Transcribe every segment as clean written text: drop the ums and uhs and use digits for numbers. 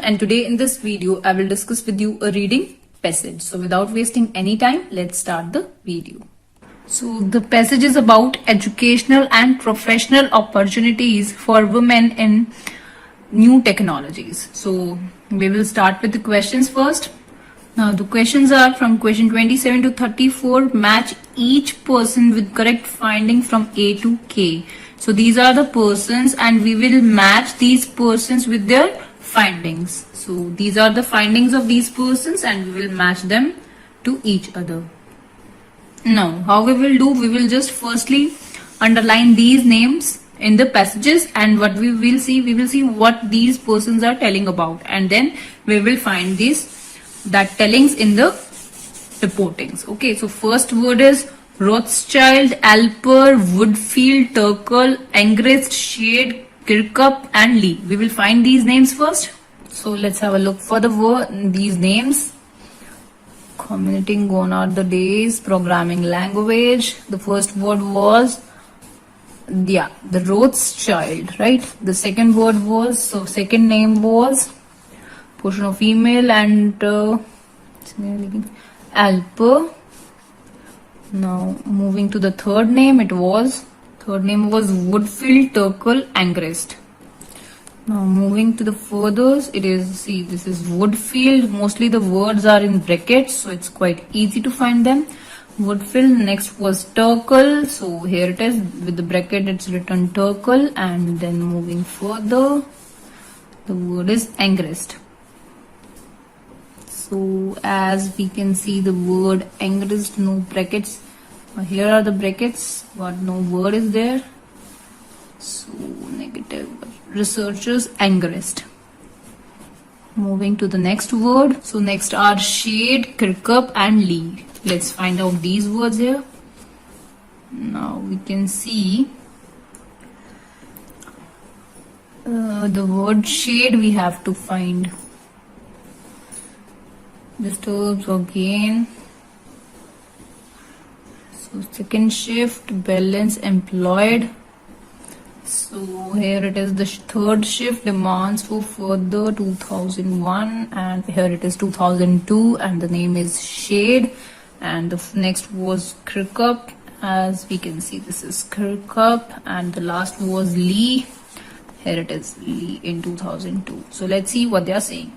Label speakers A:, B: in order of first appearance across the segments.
A: and today in this video I will discuss with you a reading passage. So without wasting any time, let's start the video. So the passage is about educational and professional opportunities for women in new technologies. So we will start with the questions first. Now the questions are from question 27 to 34. Match each person with correct finding from A to K. So these are the persons and we will match these persons with their findings. So these are the findings of these persons and we will match them to each other. Now how we will do, we will just firstly underline these names in the passages, and what we will see what these persons are telling about, and then we will find that tellings in the reportings. Okay, so first word is Rothschild, Alper, Woodfield, Turkle, Angrist, Shade, Kirkup and Lee. We will find these names first. So let's have a look for the word, these names. Communicating, gone are the days, programming language. The first word was the Rothschild, right? The second word was, so second name was portion of female and Alper. Now moving to the third name, was Woodfield, Turkle, Angrist. Now moving to the furthers, this is Woodfield. Mostly the words are in brackets, so it's quite easy to find them. Woodfield. Next was Turkle, so here it is with the bracket, it's written Turkle. And then moving further, the word is Angrist. So as we can see, the word Angrist, no brackets. Here are the brackets, but no word is there. So negative. Researchers, Angrist. Moving to the next word. So next are Shade, Kirkup and Lee. Let's find out these words here. Now we can see the word shade we have to find. Disturbs again. So second shift, balance, employed. So here it is, the third shift, demands for further, 2001, and here it is 2002, and the name is Shade. And the next was Kirkup. As we can see, this is Kirkup, and the last was Lee. Here it is, Lee in 2002. So let's see what they are saying.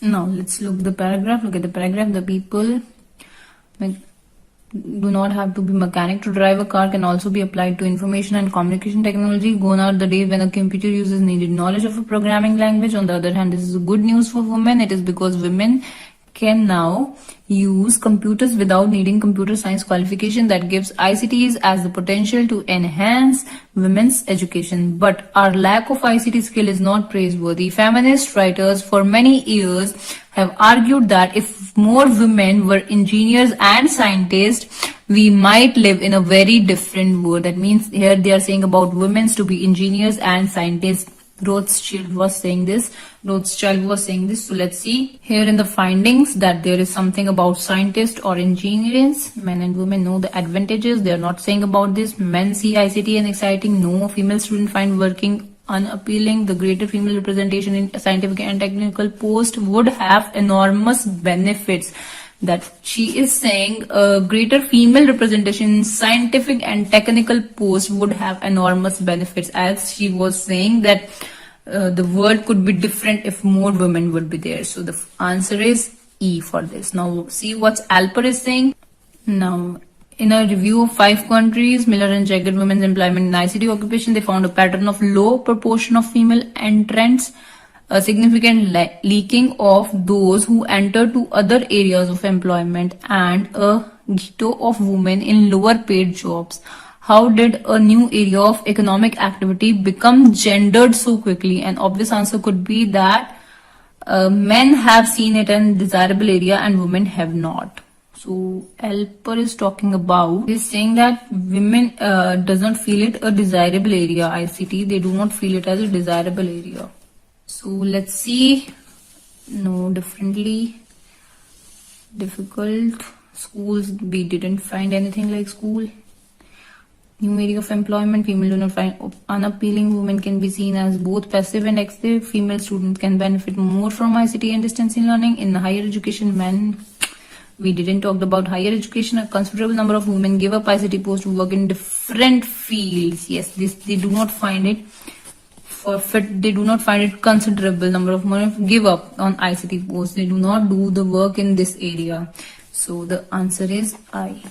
A: Now let's look at the paragraph. The people do not have to be mechanic to drive a car, can also be applied to information and communication technology. Gone are the days when a computer uses needed knowledge of a programming language. On the other hand, this is good news for women. It is because women can now use computers without needing computer science qualification. That gives ICTs as the potential to enhance women's education. But our lack of ICT skill is not praiseworthy. Feminist writers for many years have argued that if more women were engineers and scientists, we might live in a very different world. That means here they are saying about women to be engineers and scientists. Rothschild was saying this. So let's see here in the findings that there is something about scientists or engineers. Men and women know the advantages. They are not saying about this. Men see ICT and exciting. No, female student find working unappealing. The greater female representation in scientific and technical post would have enormous benefits. That she is saying greater female representation in scientific and technical post would have enormous benefits, as she was saying that the world could be different if more women would be there. So the answer is E for this. Now see what Alper is saying. Now in a review of 5 countries, Miller and Jagged women's employment in ICT occupation, they found a pattern of low proportion of female entrants, a significant leaking of those who enter to other areas of employment, and a ghetto of women in lower paid jobs. How did a new area of economic activity become gendered so quickly? An obvious answer could be that men have seen it in desirable area and women have not. So Alper is talking about, he's saying that women does not feel it a desirable area. ICT, they do not feel it as a desirable area. So let's see. No, differently. Difficult. Schools, we didn't find anything like school. New area of employment, female do not find unappealing. Women can be seen as both passive and active. Female students can benefit more from ICT and distance learning. In higher education, men, we didn't talk about higher education. A considerable number of women give up ICT posts to work in different fields. Yes, this they do not find it fit. They do not find it considerable number of women give up on ICT posts. They do not do the work in this area. So the answer is I.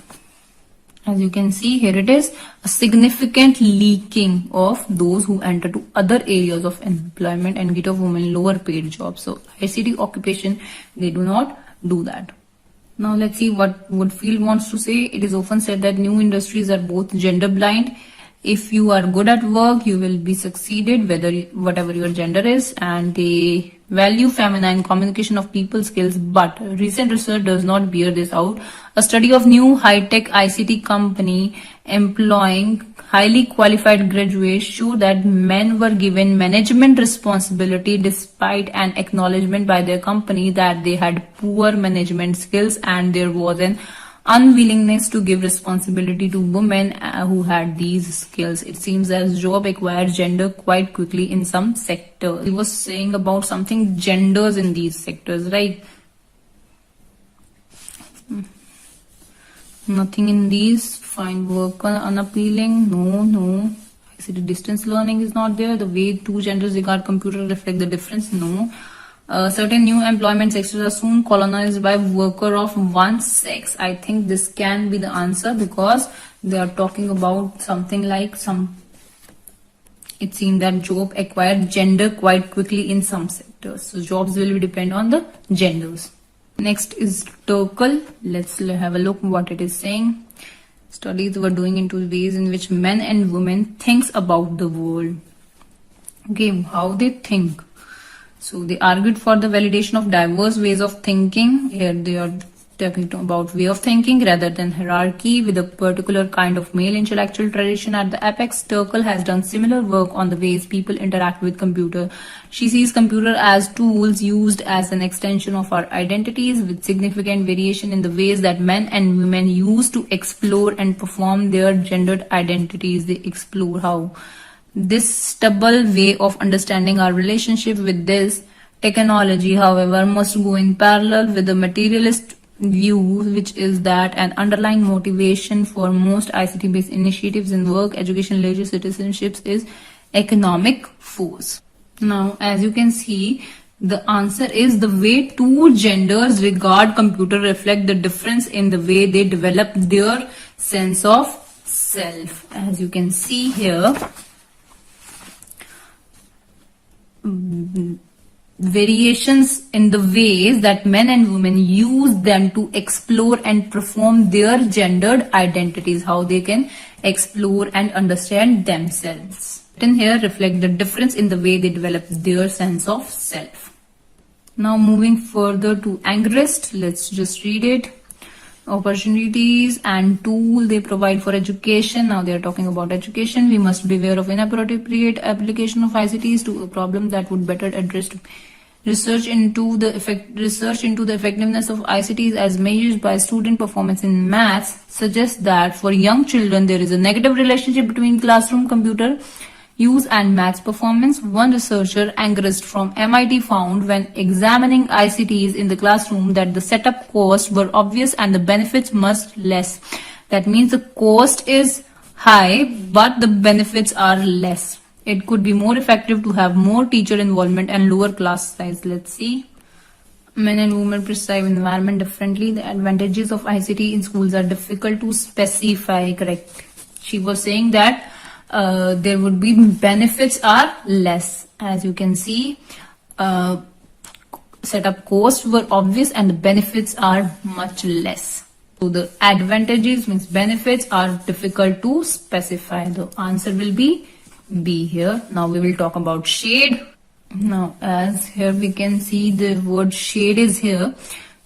A: As you can see here, it is a significant leaking of those who enter to other areas of employment and get of women lower paid jobs. So ICT occupation, they do not do that. Now let's see what Woodfield wants to say. It is often said that new industries are both gender blind. If you are good at work, you will be succeeded whatever your gender is, and they value feminine communication of people skills, but recent research does not bear this out. A study of new high-tech ICT company employing highly qualified graduates showed that men were given management responsibility despite an acknowledgement by their company that they had poor management skills, and there was an unwillingness to give responsibility to women who had these skills. It seems as job acquires gender quite quickly in some sectors. He was saying about something genders in these sectors, right? Nothing in these. Find work unappealing. No. I see the distance learning is not there. The way two genders regard computer reflect the difference. No. Certain new employment sectors are soon colonized by worker of one sex. I think this can be the answer because they are talking about something like it seems that job acquired gender quite quickly in some sectors. So jobs will depend on the genders. Next is Turkle. Let's have a look what it is saying. Studies were doing into ways in which men and women thinks about the world. Okay, how they think. So they argued for the validation of diverse ways of thinking. Here they are talking about way of thinking rather than hierarchy with a particular kind of male intellectual tradition at the apex. Turkle has done similar work on the ways people interact with computer. She sees computer as tools used as an extension of our identities with significant variation in the ways that men and women use to explore and perform their gendered identities. They explore how. This double way of understanding our relationship with this technology, however, must go in parallel with the materialist view, which is that an underlying motivation for most ICT-based initiatives in work, education, leisure, citizenships is economic force. Now, as you can see, the answer is the way two genders regard computer reflect the difference in the way they develop their sense of self. As you can see here, variations in the ways that men and women use them to explore and perform their gendered identities, how they can explore and understand themselves. In here reflect the difference in the way they develop their sense of self. Now moving further to Angrist, let's just read it. Opportunities and tool they provide for education. Now they are talking about education. We must beware of inappropriate application of ICTs to a problem that would better address research into the effectiveness of ICTs as measured by student performance in maths suggests that for young children there is a negative relationship between classroom computer use and maths performance. One researcher, Angrist from MIT, found when examining ICTs in the classroom that the setup costs were obvious and the benefits much less. That means the cost is high, but the benefits are less. It could be more effective to have more teacher involvement and lower class size. Let's see. Men and women perceive environment differently. The advantages of ICT in schools are difficult to specify. Correct. She was saying that there would be benefits are less. As you can see, setup costs were obvious and the benefits are much less. So the advantages means benefits are difficult to specify. The answer will be B here. Now we will talk about shade. Now as here we can see the word shade is here.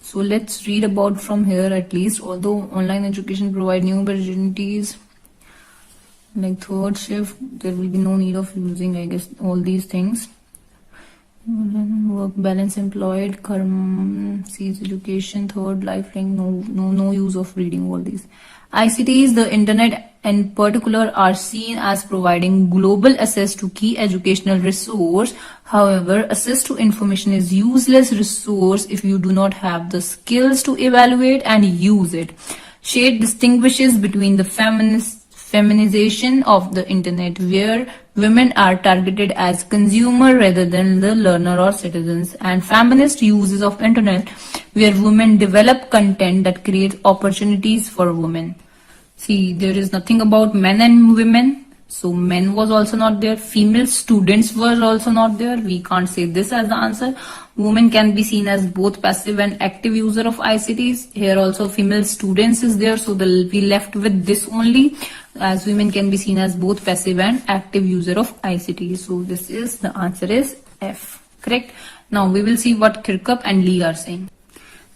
A: So let's read about from here at least. Although online education provide new opportunities like third shift, there will be no need of using, I guess, all these things. Work balance employed, karma, sees education, third lifeline, no use of reading all these. ICT is the internet in particular are seen as providing global access to key educational resource. However, access to information is useless resource if you do not have the skills to evaluate and use it. Shade distinguishes between the feminization of the internet, where women are targeted as consumer rather than the learner or citizens, and feminist uses of internet, where women develop content that creates opportunities for women. See, there is nothing about men and women. So men was also not there. Female students were also not there. We can't say this as the answer. Women can be seen as both passive and active user of ICTs. Here also female students is there. So we left with this only, as women can be seen as both passive and active user of ICTs. So this is the answer is F. Correct. Now we will see what Kirkup and Lee are saying.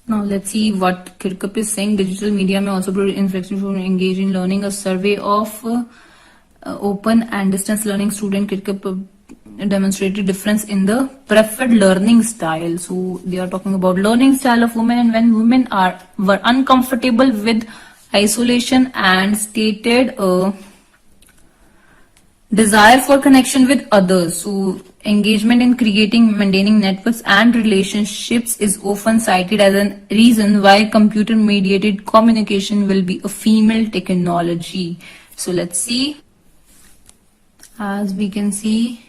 A: Now let's see what Kirkup is saying. Digital media may also be inflexible for engage in learning. A survey of open and distance learning student Kirkup demonstrated difference in the preferred learning style. So they are talking about learning style of women, and when women were uncomfortable with isolation and stated a desire for connection with others. So engagement in creating, maintaining networks and relationships is often cited as a reason why computer mediated communication will be a female technology. So let's see. As we can see,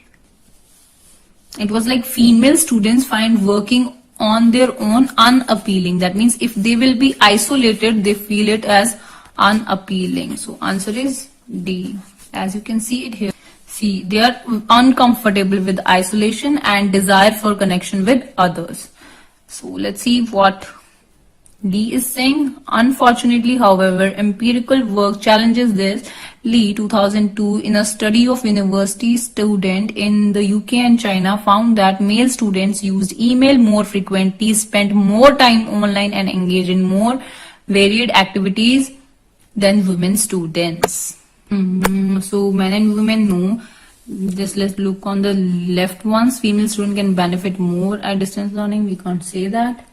A: it was like female students find working on their own unappealing. That means if they will be isolated, they feel it as unappealing. So answer is D. As you can see it here. See, they are uncomfortable with isolation and desire for connection with others. So let's see what D is saying. Unfortunately, however, empirical work challenges this. Lee, 2002, in a study of university students in the UK and China, found that male students used email more frequently, spent more time online, and engaged in more varied activities than women students. So men and women know. Just let's look on the left ones. Female student can benefit more at distance learning. We can't say that.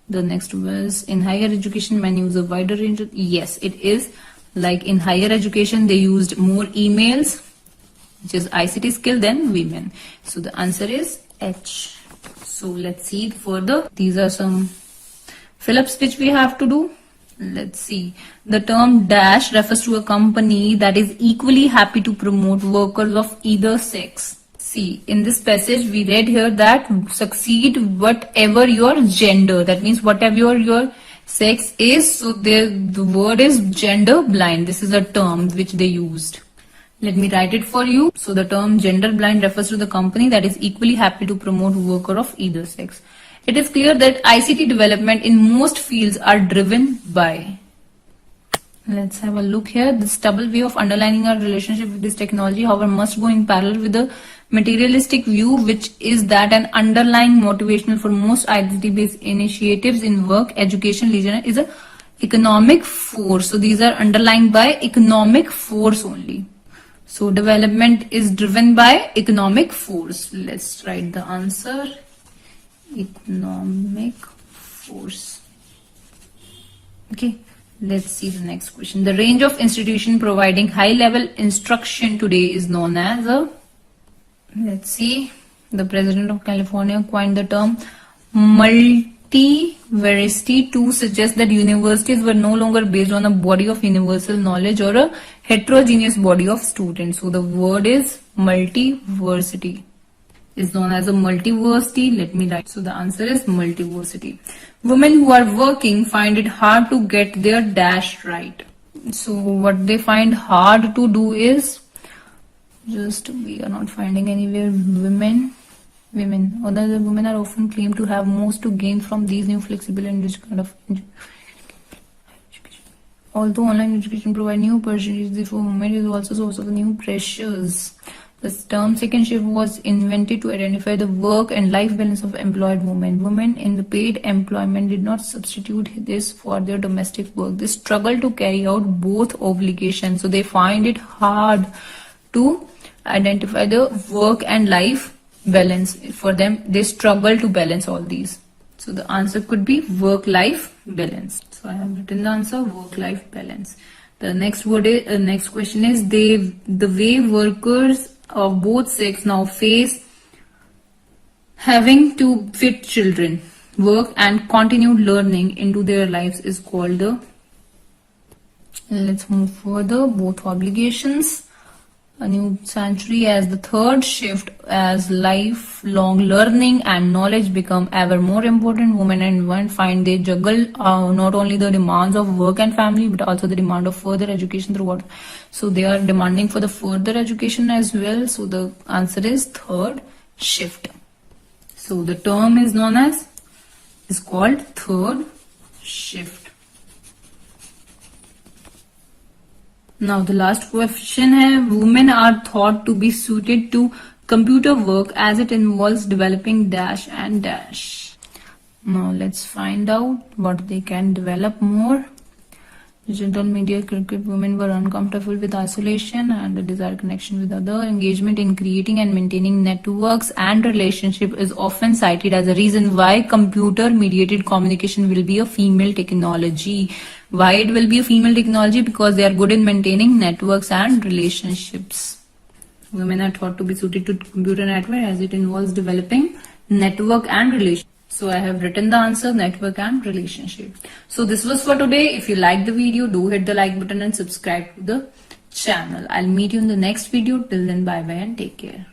A: The next was in higher education, men use a wider range of, yes, it is. Like in higher education, they used more emails, which is ICT skill, than women. So the answer is H. So let's see further. These are some fill-ups which we have to do. Let's see. The term dash refers to a company that is equally happy to promote workers of either sex. See, in this passage we read here that succeed whatever your gender. That means whatever your sex is. So the word is gender blind. This is a term which they used. Let me write it for you. So the term gender blind refers to the company that is equally happy to promote worker of either sex. It is clear that ICT development in most fields are driven by. Let's have a look here. This double way of underlining our relationship with this technology, however, must go in parallel with the materialistic view, which is that an underlying motivational for most ICT-based initiatives in work, education, leisure is a economic force. So these are underlying by economic force only. So development is driven by economic force. Let's write the answer. Economic force. Okay, let's see the next question. The range of institution providing high-level instruction today is known as a, let's see, the president of California coined the term multiversity to suggest that universities were no longer based on a body of universal knowledge or a heterogeneous body of students. So the word is multiversity. Is known as a multiversity. Let me write. So the answer is multiversity. Women who are working find it hard to get their dash right. So what they find hard to do is, just we are not finding anywhere women. Other than women are often claimed to have most to gain from these new flexible and rich kind of education. Although online education provides new opportunities for women, it is also a source of new pressures. The term second shift was invented to identify the work and life balance of employed women. Women in the paid employment did not substitute this for their domestic work. They struggle to carry out both obligations. So they find it hard to identify the work and life balance. For them, they struggle to balance all these. So the answer could be work-life balance. So I have written the answer, work-life balance. The next next question is the way workers of both sex now face having to fit children, work and continued learning into their lives is called the, let's move further, both obligations. A new century as the third shift as lifelong learning and knowledge become ever more important. Women and men find they juggle not only the demands of work and family but also the demand of further education throughout. So they are demanding for the further education as well. So the answer is third shift. So the term is called third shift. Now the last question है, women are thought to be suited to computer work as it involves developing dash and dash. Now let's find out what they can develop more. Digital media cricket women were uncomfortable with isolation and the desired connection with other. Engagement in creating and maintaining networks and relationship is often cited as a reason why computer mediated communication will be a female technology. Why it will be a female technology? Because they are good in maintaining networks and relationships. Women are thought to be suited to computer network as it involves developing network and relationship. So I have written the answer, network and relationship. So this was for today. If you like the video, do hit the like button and subscribe to the channel. I'll meet you in the next video. Till then, bye bye and take care.